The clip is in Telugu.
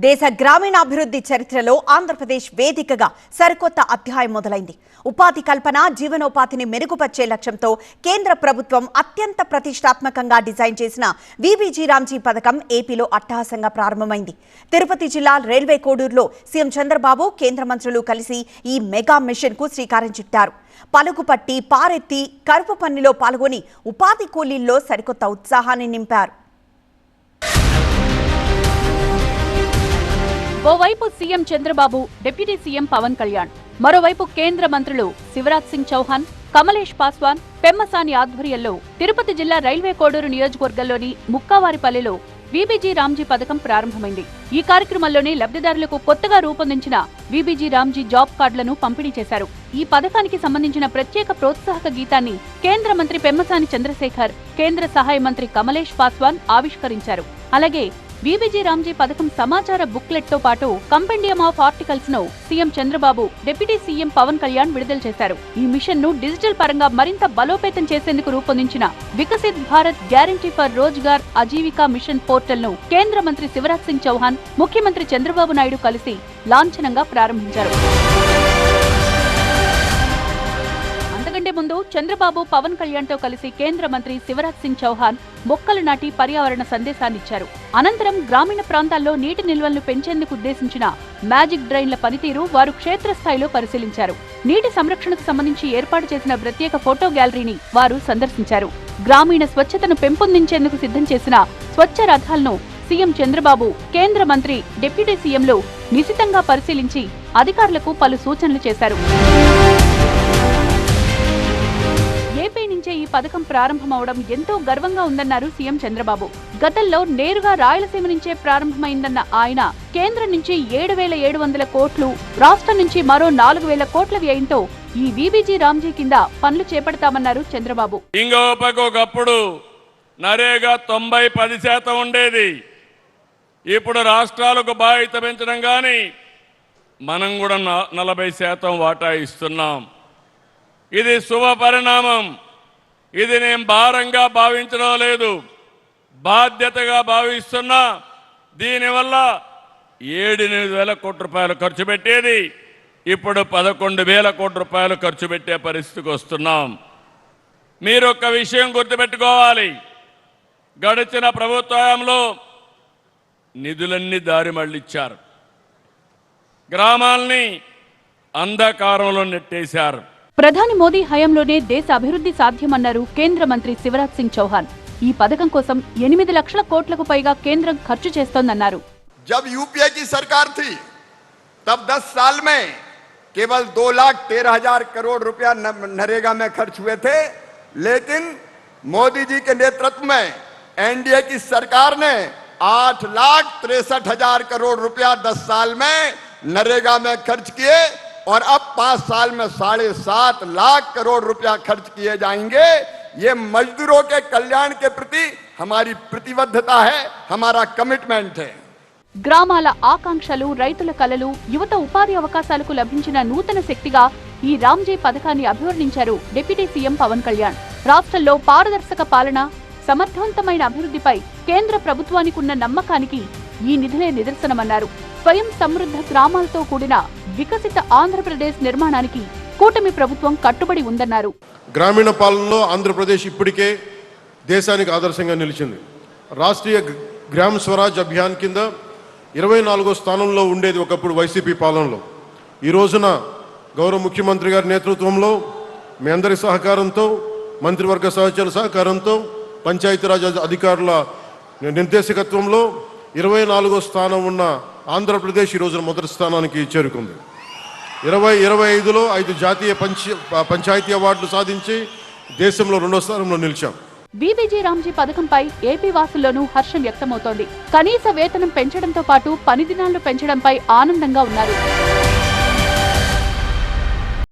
దేశ గ్రామీణాభివృద్ధి చరిత్రలో ఆంధ్రప్రదేశ్ వేదికగా సరికొత్త అధ్యాయం మొదలైంది. ఉపాధి కల్పన, జీవనోపాధిని మెరుగుపరిచే లక్ష్యంతో కేంద్ర ప్రభుత్వం అత్యంత ప్రతిష్టాత్మకంగా డిజైన్ చేసిన వీబీజీ రామ్జీ పథకం ఏపీలో అట్టహాసంగా ప్రారంభమైంది. తిరుపతి జిల్లా రైల్వే కోడూరులో సీఎం చంద్రబాబు, కేంద్ర మంత్రులు కలిసి ఈ మెగా మిషన్ కు శ్రీకారం చుట్టారు. పలుకుపట్టి, పారెత్తి, కరుపు పనిలో పాల్గొని ఉపాధి కూలీల్లో సరికొత్త ఉత్సాహాన్ని నింపారు. ఓవైపు CM Chandrababu, deputy CM Pawan Kalyan, మరోవైపు కేంద్ర మంత్రులు శివరాజ్ సింగ్ చౌహాన్, కమలేష్ పాస్వాన్, పెమ్మసాని ఆధ్వర్యంలో తిరుపతి జిల్లా రైల్వే కోడూరు నియోజకవర్గంలోని ముక్కావారిపల్లిలో వీబీజీ రామ్జీ పథకం ప్రారంభమైంది. ఈ కార్యక్రమంలోనే లబ్ధిదారులకు కొత్తగా రూపొందించిన వీబీజీ రామ్జీ జాబ్ కార్డులను పంపిణీ చేశారు. ఈ పథకానికి సంబంధించిన ప్రత్యేక ప్రోత్సాహక గీతాన్ని కేంద్ర మంత్రి పెమ్మసాని చంద్రశేఖర్, కేంద్ర సహాయ మంత్రి కమలేష్ పాస్వాన్ ఆవిష్కరించారు. అలాగే వీబీజీ రామ్జీ పథకం సమాచార బుక్లెట్ తో పాటు కంపెండియం ఆఫ్ ఆర్టికల్స్ ను CM Chandrababu, deputy CM Pawan Kalyan విడుదల చేశారు. ఈ మిషన్ ను డిజిటల్ పరంగా మరింత బలోపేతం చేసేందుకు రూపొందించిన Viksit Bharat guarantee for Rozgar Ajeevika mission portal ను కేంద్ర మంత్రి శివరాజ్ సింగ్ చౌహాన్, ముఖ్యమంత్రి చంద్రబాబు నాయుడు కలిసి లాంఛనంగా ప్రారంభించారు. అంతకంటే ముందు చంద్రబాబు, పవన్ కళ్యాణ్ తో కలిసి కేంద్ర మంత్రి శివరాజ్ సింగ్ చౌహాన్ మొక్కలు నాటి పర్యావరణ సందేశాన్నిచ్చారు. అనంతరం గ్రామీణ ప్రాంతాల్లో నీటి నిల్వలను పెంచేందుకు ఉద్దేశించిన మ్యాజిక్ డ్రైన్ల పనితీరు వారు క్షేత్రస్థాయిలో పరిశీలించారు. నీటి సంరక్షణకు సంబంధించి ఏర్పాటు చేసిన ప్రత్యేక ఫోటో గ్యాలరీని వారు సందర్శించారు. గ్రామీణ స్వచ్ఛతను పెంపొందించేందుకు సిద్ధం చేసిన స్వచ్ఛ రథాలను సీఎం చంద్రబాబు, కేంద్ర మంత్రి, డిప్యూటీ సీఎంలు నిశితంగా పరిశీలించి అధికారులకు పలు సూచనలు చేశారు. ఏపీ నుంచే ఈ పథకం ప్రారంభమవడం ఎంతో గర్వంగా ఉందన్నారు సీఎం చంద్రబాబు. గతంలో నేరుగా రాయలసీమ నుంచే ప్రారంభమైందన్న ఆయన కేంద్రం నుంచి 7,700 కోట్లు, రాష్ట్రం నుంచి మరో 4,000 కోట్ల వ్యయంతో ఈ వీబీజీ రామ్జీ కింద పనులు చేపడతామన్నారు చంద్రబాబు. ఒకప్పుడు నరేగా 90-10% ఉండేది. ఇప్పుడు రాష్ట్రాలకు బాధ్యత పెంచడం గాని మనం కూడా 40% వాటా ఇస్తున్నాం. ఇది శుభ పరిణామం. ఇది నేను భారంగా భావించడం లేదు, బాధ్యతగా భావిస్తున్నా. దీనివల్ల 7,000 కోట్ల రూపాయలు ఖర్చు పెట్టేది ఇప్పుడు 11,000 కోట్ల రూపాయలు ఖర్చు పెట్టే పరిస్థితికి వస్తున్నాం. మీరు ఒక్క విషయం గుర్తుపెట్టుకోవాలి, గడిచిన ప్రభుత్వంలో నిధులన్నీ దారి మళ్లించారు, గ్రామాల్ని అంధకారంలో నెట్టేశారు. ప్రధాని మోదీ హయాంలోనే దేశ అభివృద్ధి సాధ్యమన్నారు కేంద్ర మంత్రి శివరాజ్ సింగ్ చౌహాన్. ఈ పథకం కోసం 8 లక్షల కోట్లకు పైగా కేంద్రం ఖర్చు చేస్తోందన్నారు. जब यूपीए की सरकार थी तब 10 साल में केवल 2,13,000 करोड़ रुपया नरेगा में खर्च हुए थे, लेकिन मोदी जी के नेतृत्व में एनडीए की सरकार ने 8,63,000 करोड़ रुपया 10 साल में नरेगा में खर्च किए और अब 5 साल में 7.5 लाख करोड़ रुपया खर्च किए जाएंगे. ये मजदूरों के कल्याण के प्रति हमारी प्रतिबद्धता है, हमारा कमिटमेंट है. గ్రామాల ఆకాంక్షలు, రైతుల కలలు, యువత ఉపాధి అవకాశాలకు లభించిన నూతన శక్తిగా ఈ రామ్జీ పథకాన్ని అభివర్ణించారు డిప్యూటీ సీఎం పవన్ కళ్యాణ్. రాష్ట్రంలో పారదర్శక పాలన, సమర్థవంతమైన అభివృద్ధిపై కేంద్ర ప్రభుత్వానికి ఉన్న నమ్మకానికి ఈ నిధులే నిదర్శనమన్నారు. స్వయం సమృద్ధ గ్రామాలతో కూడిన వికసిత ఆంధ్రప్రదేశ్ నిర్మాణానికి కూటమి ప్రభుత్వం కట్టుబడి ఉందన్నారు. గ్రామీణ పాలనలో ఆంధ్రప్రదేశ్ ఇప్పటికే దేశానికి ఆదర్శంగా నిలిచింది. రాష్ట్రీయ గ్రామ స్వరాజ్ అభియాన్ కింద 24వ స్థానంలో ఉండేది ఒకప్పుడు వైసీపీ పాలనలో. ఈ రోజున గౌరవ ముఖ్యమంత్రి గారి నేతృత్వంలో, మీ అందరి సహకారంతో, మంత్రివర్గ సహచరుల సహకారంతో, పంచాయతీరాజ్ అధికారుల నిర్దేశకత్వంలో 24వ స్థానం ఉన్న ఆంధ్రప్రదేశ్ ఈ రోజున మొదటి స్థానానికి చేరుకుంది. 2025లో 5 జాతీయ పంచాయతీ అవార్డులు సాధించి దేశంలో 2వ స్థానంలో నిలిచాం. వీబీజీ రామ్జీ పథకంపై ఏపీ వాసుల్లోనూ హర్షం వ్యక్తమవుతోంది. కనీస వేతనం పెంచడంతో పాటు పని దినాలను పెంచడంపై ఆనందంగా ఉన్నారు.